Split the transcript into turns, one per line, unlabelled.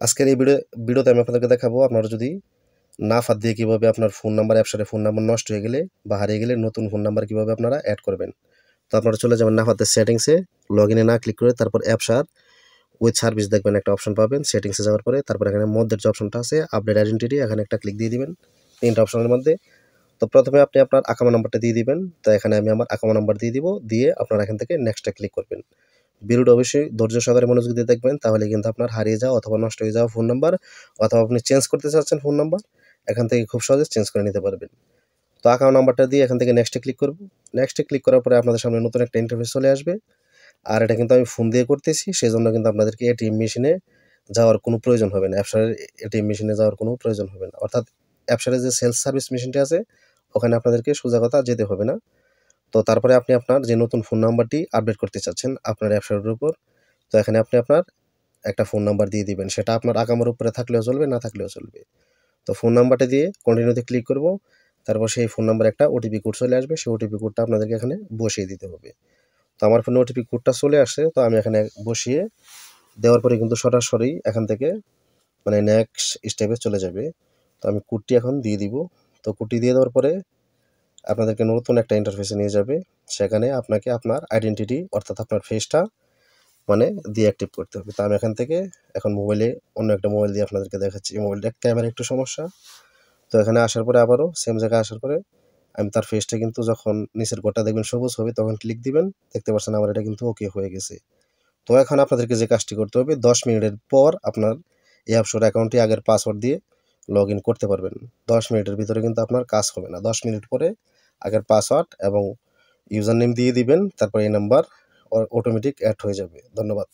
আজকের এই ভিডিওতে আমি আপনাদেরকে দেখাবো আপনারা যদি নাফাত দিয়ে কীভাবে আপনার ফোন নাম্বার অ্যাপসারে ফোন নাম্বার নষ্ট হয়ে গেলে বা হারিয়ে গেলে নতুন ফোন নাম্বার কীভাবে আপনারা অ্যাড করবেন। তো আপনারা চলে যাবেন নাফাতের সেটিংসে, লগ ইনে না ক্লিক করে তারপর অ্যাপসার উইথ সার্ভিস দেখবেন একটা অপশন পাবেন। সেটিংসে যাওয়ার পরে তারপর এখানে মধ্যের যে অপশনটা আছে আপডেট আইডেন্টিটি, এখানে একটা ক্লিক দিয়ে দিবেন তিনটা অপশনের মধ্যে। তো প্রথমে আপনি আপনার আকামা নাম্বারটা দিয়ে দিবেন। তো এখানে আমি আমার আকামা নাম্বার দিয়ে দিব, দিয়ে আপনারা এখান থেকে নেক্সটে ক্লিক করবেন। ভিডিওটা অবশ্যই ধৈর্য সহকারে মনোযোগ দিয়ে দেখবেন, তাহলে কিন্তু আপনার হারিয়ে যাওয়া অথবা নষ্ট হয়ে যাওয়া ফোন নাম্বার অথবা আপনি চেঞ্জ করতে চাচ্ছেন ফোন নাম্বার, এখান থেকে খুব সহজে চেঞ্জ করে নিতে পারবেন। তো অ্যাকাউন্ট নাম্বারটা দিয়ে এখান থেকে নেক্সটে ক্লিক করব। নেক্সটে ক্লিক করার পরে আপনাদের সামনে নতুন একটা ইন্টারফেস চলে আসবে। আর এটা কিন্তু আমি ফোন দিয়ে করতেছি, সেজন্য কিন্তু আপনাদেরকে এটিএম মেশিনে যাওয়ার কোনো প্রয়োজন হবে না। অ্যাপসারের এটিএম মেশিনে যাওয়ার কোনো প্রয়োজন হবে না। অর্থাৎ অ্যাপসারের যে সেলস সার্ভিস মেশিনটা আছে, ওখানে আপনাদেরকে সোজা কথা যেতে হবে না। তো তারপরে আপনি আপনার যে নতুন ফোন নাম্বারটি আপডেট করতে চাচ্ছেন আপনার অ্যাপসারের উপর, তো এখানে আপনি আপনার একটা ফোন নাম্বার দিয়ে দিবেন। সেটা আপনার আকামার উপরে থাকলেও চলবে, না থাকলেও চলবে। তো ফোন নাম্বারটা দিয়ে কন্টিনিউতে ক্লিক করব। তারপর সেই ফোন নাম্বারে একটা ওটিপি কোড চলে আসবে। সেই ওটিপি কোডটা আপনাদেরকে এখানে বসিয়ে দিতে হবে। তো আমার ফোনে ওটিপি কোডটা চলে আসছে, তো আমি এখানে বসিয়ে দেওয়ার পরে কিন্তু সরাসরি এখান থেকে মানে নেক্সট স্টেপে চলে যাবে। তো আমি কোডটি এখন দিয়ে দিব। তো কোডটি দিয়ে দেওয়ার পরে আপনাদেরকে নতুন একটা ইন্টারফেসে নিয়ে যাবে। সেখানে আপনাকে আপনার আইডেন্টিটি অর্থাৎ আপনার ফেসটা মানে ডিঅ্যাক্টিভ করতে হবে। তো আমি এখান থেকে এখন মোবাইলে অন্য একটা মোবাইল দিয়ে আপনাদেরকে দেখাচ্ছি। এই মোবাইলটার ক্যামেরা একটু সমস্যা। তো এখানে আসার পরে আবারও সেম জায়গায় আসার পরে আমি তার ফেসটা কিন্তু যখন নিচের ঘরটা দেখবেন সবুজ হবে তখন ক্লিক দিবেন। দেখতে পাচ্ছেন আমার এটা কিন্তু ওকে হয়ে গেছে। তো এখন আপনাদেরকে যে কাজটি করতে হবে ১০ মিনিটের পর আপনার এই অ্যাপসোর অ্যাকাউন্টটি আগের পাসওয়ার্ড দিয়ে লগ ইন করতে পারবেন। ১০ মিনিটের ভিতরে কিন্তু আপনার কাজ হবে না। ১০ মিনিট পরে আগের পাসওয়ার্ড এবং ইউজার নেম দিয়ে দিবেন, তারপর এই নাম্বার অটোমেটিক অ্যাড হয়ে যাবে। ধন্যবাদ।